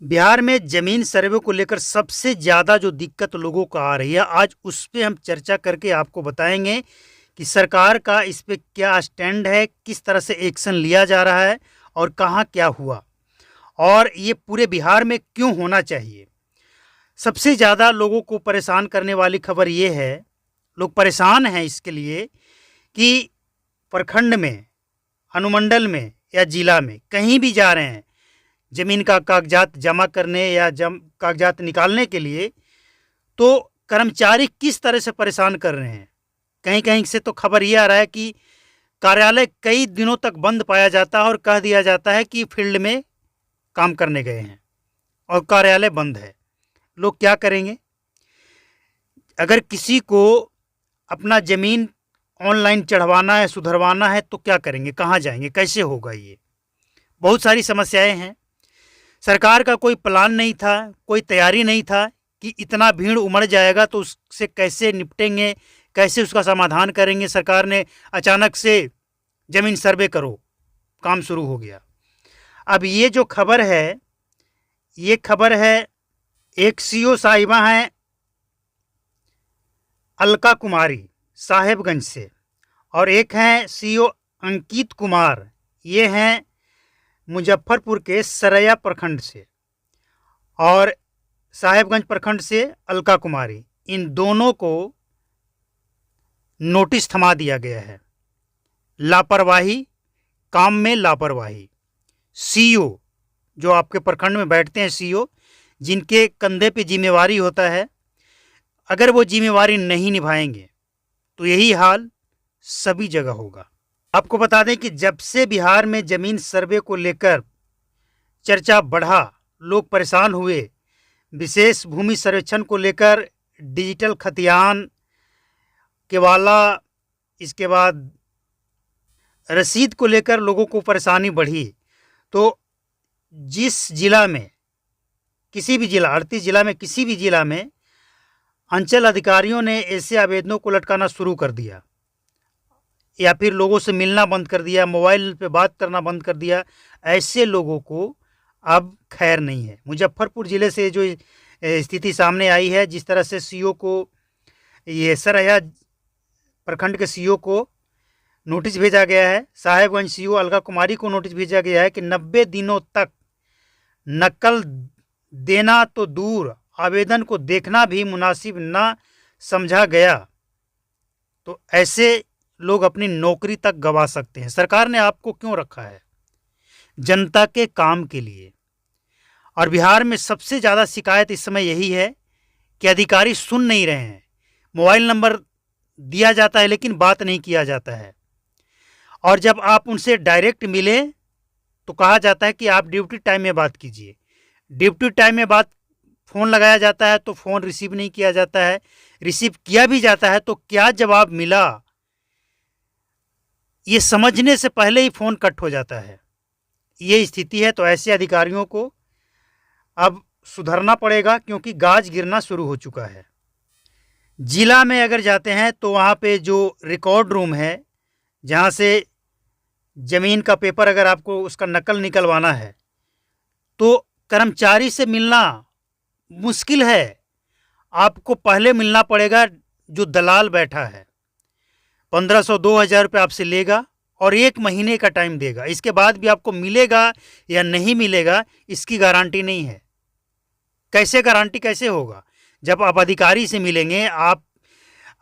बिहार में ज़मीन सर्वे को लेकर सबसे ज़्यादा जो दिक्कत लोगों को आ रही है, आज उस पे हम चर्चा करके आपको बताएँगे कि सरकार का इस पे क्या स्टैंड है, किस तरह से एक्शन लिया जा रहा है और कहाँ क्या हुआ और ये पूरे बिहार में क्यों होना चाहिए। सबसे ज़्यादा लोगों को परेशान करने वाली खबर ये है, लोग परेशान हैं इसके लिए कि प्रखंड में, अनुमंडल में या जिला में कहीं भी जा रहे हैं ज़मीन का कागजात जमा करने या कागजात निकालने के लिए, तो कर्मचारी किस तरह से परेशान कर रहे हैं। कहीं-कहीं से तो खबर ये आ रहा है कि कार्यालय कई दिनों तक बंद पाया जाता है और कह दिया जाता है कि फील्ड में काम करने गए हैं और कार्यालय बंद है। लोग क्या करेंगे? अगर किसी को अपना ज़मीन ऑनलाइन चढ़वाना है, सुधरवाना है, तो क्या करेंगे? कहाँ जाएंगे? कैसे होगा ये? बहुत सारी समस्याएं हैं। सरकार का कोई प्लान नहीं था, कोई तैयारी नहीं था कि इतना भीड़ उमड़ जाएगा तो उससे कैसे निपटेंगे, कैसे उसका समाधान करेंगे। सरकार ने अचानक से ज़मीन सर्वे करो, काम शुरू हो गया। अब ये जो खबर है, ये खबर है एक सीओ साहिबा हैं अलका कुमारी साहेबगंज से, और एक हैं सीओ अंकित कुमार, ये हैं मुजफ्फरपुर के सरैया प्रखंड से, और साहेबगंज प्रखंड से अलका कुमारी। इन दोनों को नोटिस थमा दिया गया है। लापरवाही, काम में लापरवाही। सीईओ जो आपके प्रखंड में बैठते हैं, सीईओ जिनके कंधे पे जिम्मेवारी होता है, अगर वो जिम्मेवारी नहीं निभाएंगे तो यही हाल सभी जगह होगा। आपको बता दें कि जब से बिहार में ज़मीन सर्वे को लेकर चर्चा बढ़ा, लोग परेशान हुए, विशेष भूमि सर्वेक्षण को लेकर डिजिटल खतियान केवाला, इसके बाद रसीद को लेकर लोगों को परेशानी बढ़ी, तो जिस जिला में, किसी भी जिला, 38 जिला में किसी भी जिला में अंचल अधिकारियों ने ऐसे आवेदनों को लटकाना शुरू कर दिया या फिर लोगों से मिलना बंद कर दिया, मोबाइल पे बात करना बंद कर दिया, ऐसे लोगों को अब खैर नहीं है। मुजफ्फरपुर ज़िले से जो स्थिति सामने आई है, जिस तरह से सीईओ को, ये सरैया प्रखंड के सीईओ को नोटिस भेजा गया है, साहेबगंज सीईओ अलका कुमारी को नोटिस भेजा गया है कि 90 दिनों तक नकल देना तो दूर, आवेदन को देखना भी मुनासिब न समझा गया, तो ऐसे लोग अपनी नौकरी तक गंवा सकते हैं। सरकार ने आपको क्यों रखा है? जनता के काम के लिए। और बिहार में सबसे ज़्यादा शिकायत इस समय यही है कि अधिकारी सुन नहीं रहे हैं। मोबाइल नंबर दिया जाता है लेकिन बात नहीं किया जाता है, और जब आप उनसे डायरेक्ट मिले तो कहा जाता है कि आप ड्यूटी टाइम में बात कीजिए। ड्यूटी टाइम में बात, फ़ोन लगाया जाता है तो फ़ोन रिसीव नहीं किया जाता है, रिसीव किया भी जाता है तो क्या जवाब मिला, ये समझने से पहले ही फ़ोन कट हो जाता है। ये स्थिति है, तो ऐसे अधिकारियों को अब सुधरना पड़ेगा क्योंकि गाज गिरना शुरू हो चुका है। जिला में अगर जाते हैं तो वहाँ पे जो रिकॉर्ड रूम है, जहाँ से ज़मीन का पेपर अगर आपको उसका नकल निकलवाना है, तो कर्मचारी से मिलना मुश्किल है। आपको पहले मिलना पड़ेगा जो दलाल बैठा है, 1500-2000 रुपये आपसे लेगा और 1 महीने का टाइम देगा। इसके बाद भी आपको मिलेगा या नहीं मिलेगा, इसकी गारंटी नहीं है। कैसे गारंटी कैसे होगा? जब आप अधिकारी से मिलेंगे, आप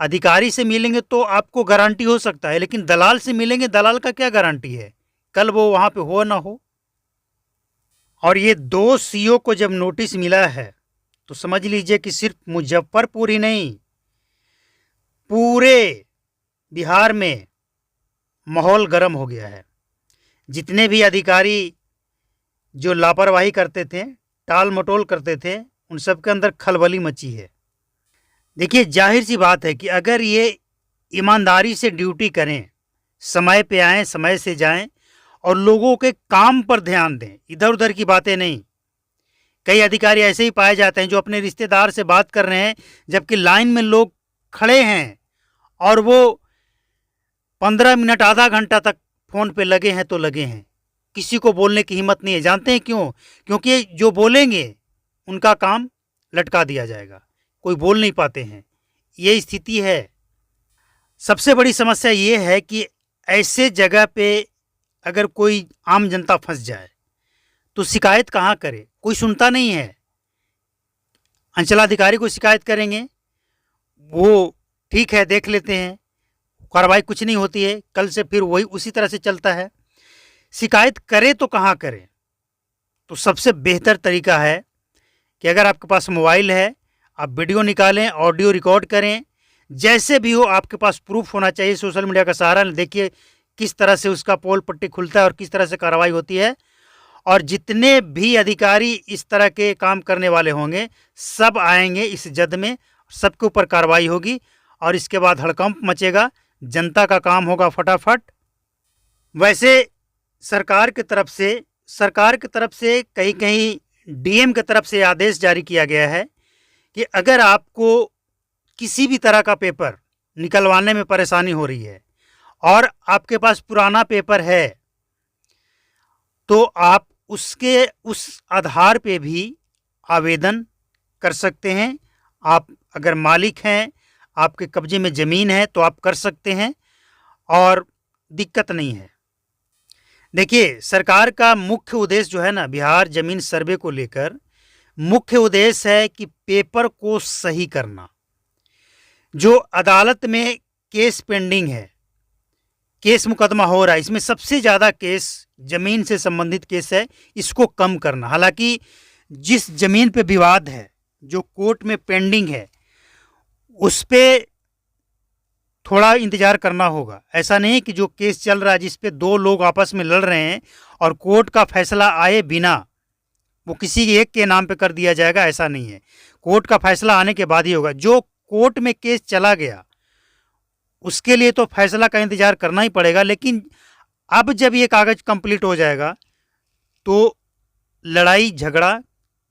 अधिकारी से मिलेंगे तो आपको गारंटी हो सकता है, लेकिन दलाल से मिलेंगे, दलाल का क्या गारंटी है कल वो वहाँ पे हो ना हो। और ये 2 सीईओ को जब नोटिस मिला है तो समझ लीजिए कि सिर्फ मुजफ्फरपुर ही नहीं, पूरे बिहार में माहौल गर्म हो गया है। जितने भी अधिकारी जो लापरवाही करते थे, टाल मटोल करते थे, उन सब के अंदर खलबली मची है। देखिए, जाहिर सी बात है कि अगर ये ईमानदारी से ड्यूटी करें, समय पे आएँ, समय से जाएं और लोगों के काम पर ध्यान दें, इधर उधर की बातें नहीं। कई अधिकारी ऐसे ही पाए जाते हैं जो अपने रिश्तेदार से बात कर रहे हैं जबकि लाइन में लोग खड़े हैं और वो 15 मिनट, आधा घंटा तक फ़ोन पे लगे हैं तो लगे हैं। किसी को बोलने की हिम्मत नहीं है। जानते हैं क्यों? क्योंकि जो बोलेंगे उनका काम लटका दिया जाएगा, कोई बोल नहीं पाते हैं। ये स्थिति है। सबसे बड़ी समस्या ये है कि ऐसे जगह पे अगर कोई आम जनता फंस जाए तो शिकायत कहाँ करे? कोई सुनता नहीं है। अंचलाधिकारी को शिकायत करेंगे, वो ठीक है देख लेते हैं, कार्रवाई कुछ नहीं होती है, कल से फिर वही उसी तरह से चलता है। शिकायत करे तो कहाँ करें? तो सबसे बेहतर तरीका है कि अगर आपके पास मोबाइल है, आप वीडियो निकालें, ऑडियो रिकॉर्ड करें, जैसे भी हो आपके पास प्रूफ होना चाहिए। सोशल मीडिया का सहारा देखिए किस तरह से उसका पोल पट्टी खुलता है और किस तरह से कार्रवाई होती है। और जितने भी अधिकारी इस तरह के काम करने वाले होंगे सब आएंगे इस जद में, सबके ऊपर कार्रवाई होगी और इसके बाद हड़कंप मचेगा, जनता का काम होगा फटाफट। वैसे सरकार की तरफ से कहीं कहीं डीएम की तरफ से आदेश जारी किया गया है कि अगर आपको किसी भी तरह का पेपर निकलवाने में परेशानी हो रही है और आपके पास पुराना पेपर है तो आप उस आधार पे भी आवेदन कर सकते हैं। आप अगर मालिक हैं, आपके कब्जे में ज़मीन है तो आप कर सकते हैं और दिक्कत नहीं है। देखिए सरकार का मुख्य उद्देश्य जो है ना, बिहार ज़मीन सर्वे को लेकर मुख्य उद्देश्य है कि पेपर को सही करना। जो अदालत में केस पेंडिंग है, केस मुकदमा हो रहा है, इसमें सबसे ज़्यादा केस ज़मीन से संबंधित केस है, इसको कम करना। हालांकि जिस ज़मीन पे विवाद है, जो कोर्ट में पेंडिंग है, उस पे थोड़ा इंतज़ार करना होगा। ऐसा नहीं कि जो केस चल रहा है जिस पे दो लोग आपस में लड़ रहे हैं और कोर्ट का फैसला आए बिना वो किसी एक के नाम पे कर दिया जाएगा, ऐसा नहीं है। कोर्ट का फैसला आने के बाद ही होगा। जो कोर्ट में केस चला गया उसके लिए तो फैसला का इंतज़ार करना ही पड़ेगा, लेकिन अब जब ये कागज़ कंप्लीट हो जाएगा तो लड़ाई झगड़ा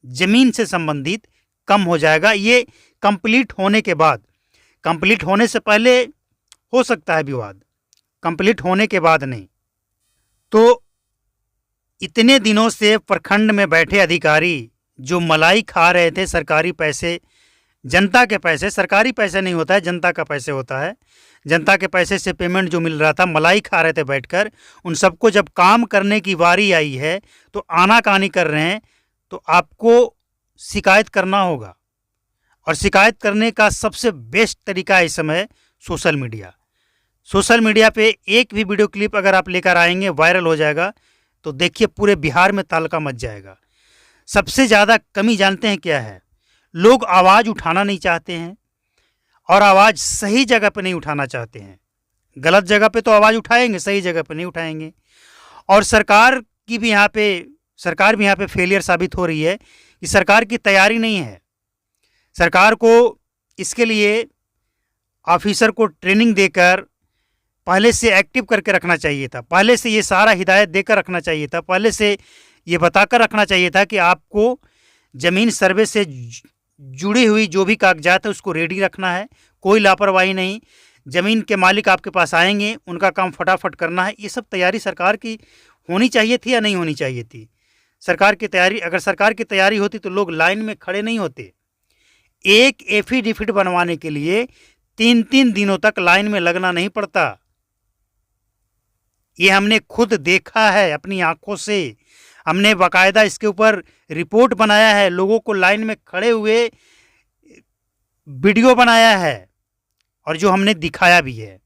ज़मीन से संबंधित कम हो जाएगा। ये कंप्लीट होने के बाद, कंप्लीट होने से पहले हो सकता है विवाद, कंप्लीट होने के बाद नहीं। तो इतने दिनों से प्रखंड में बैठे अधिकारी जो मलाई खा रहे थे, सरकारी पैसे, जनता के पैसे, सरकारी पैसे नहीं होता है, जनता का पैसे होता है, जनता के पैसे से पेमेंट जो मिल रहा था, मलाई खा रहे थे बैठकर, उन सबको जब काम करने की बारी आई है तो आनाकानी कर रहे हैं। तो आपको शिकायत करना होगा और शिकायत करने का सबसे बेस्ट तरीका इस समय सोशल मीडिया। सोशल मीडिया पे एक भी वीडियो क्लिप अगर आप लेकर आएंगे वायरल हो जाएगा तो देखिए पूरे बिहार में तालका मच जाएगा। सबसे ज़्यादा कमी जानते हैं क्या है? लोग आवाज़ उठाना नहीं चाहते हैं और आवाज़ सही जगह पे नहीं उठाना चाहते हैं। गलत जगह पे तो आवाज़ उठाएंगे, सही जगह पे नहीं उठाएंगे। और सरकार भी यहाँ पे फेलियर साबित हो रही है कि सरकार की तैयारी नहीं है। सरकार को इसके लिए ऑफिसर को ट्रेनिंग देकर पहले से एक्टिव करके रखना चाहिए था, पहले से ये सारा हिदायत देकर रखना चाहिए था, पहले से ये बताकर रखना चाहिए था कि आपको ज़मीन सर्वे से जुड़ी हुई जो भी कागजात है उसको रेडी रखना है, कोई लापरवाही नहीं। ज़मीन के मालिक आपके पास आएंगे, उनका काम फटाफट करना है। ये सब तैयारी सरकार की होनी चाहिए थी या नहीं होनी चाहिए थी? सरकार की तैयारी, अगर सरकार की तैयारी होती तो लोग लाइन में खड़े नहीं होते। एक एफिडेविट बनवाने के लिए 3-3 दिनों तक लाइन में लगना नहीं पड़ता। ये हमने खुद देखा है अपनी आंखों से, हमने बाकायदा इसके ऊपर रिपोर्ट बनाया है, लोगों को लाइन में खड़े हुए वीडियो बनाया है और जो हमने दिखाया भी है।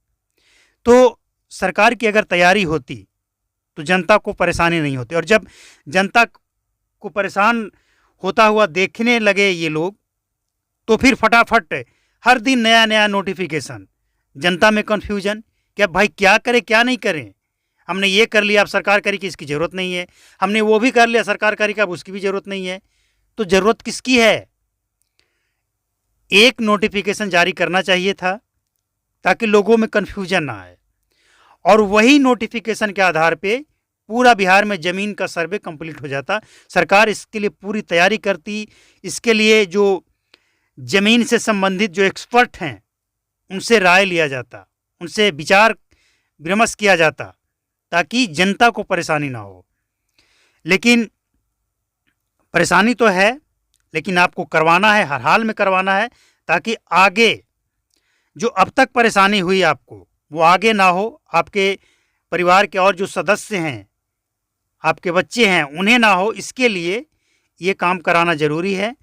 तो सरकार की अगर तैयारी होती तो जनता को परेशानी नहीं होती। और जब जनता को परेशान होता हुआ देखने लगे ये लोग तो फिर फटाफट हर दिन नया नया नोटिफिकेशन, जनता में कन्फ्यूजन कि अब भाई क्या करें क्या नहीं करें। हमने ये कर लिया, अब सरकार करी कि इसकी ज़रूरत नहीं है, हमने वो भी कर लिया, सरकार करी कि अब उसकी भी ज़रूरत नहीं है। तो ज़रूरत किसकी है? एक नोटिफिकेशन जारी करना चाहिए था ताकि लोगों में कन्फ्यूजन ना आए और वही नोटिफिकेशन के आधार पे पूरा बिहार में ज़मीन का सर्वे कंप्लीट हो जाता। सरकार इसके लिए पूरी तैयारी करती, इसके लिए जो ज़मीन से संबंधित जो एक्सपर्ट हैं उनसे राय लिया जाता, उनसे विचार विमर्श किया जाता ताकि जनता को परेशानी ना हो। लेकिन परेशानी तो है, लेकिन आपको करवाना है, हर हाल में करवाना है, ताकि आगे जो अब तक परेशानी हुई आपको वो आगे ना हो, आपके परिवार के और जो सदस्य हैं, आपके बच्चे हैं, उन्हें ना हो। इसके लिए ये काम कराना ज़रूरी है।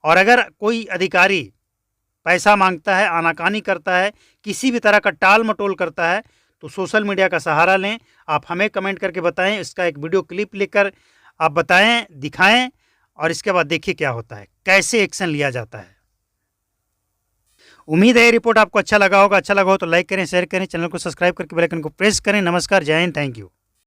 और अगर कोई अधिकारी पैसा मांगता है, आनाकानी करता है, किसी भी तरह का टाल मटोल करता है, तो सोशल मीडिया का सहारा लें। आप हमें कमेंट करके बताएं, इसका एक वीडियो क्लिप लेकर आप बताएं, दिखाएं, और इसके बाद देखिए क्या होता है, कैसे एक्शन लिया जाता है। उम्मीद है ये रिपोर्ट आपको अच्छा लगा होगा। अच्छा लगा हो तो लाइक करें, शेयर करें, चैनल को सब्सक्राइब करके बेल आइकन को प्रेस करें। नमस्कार, जय हिंद, थैंक यू।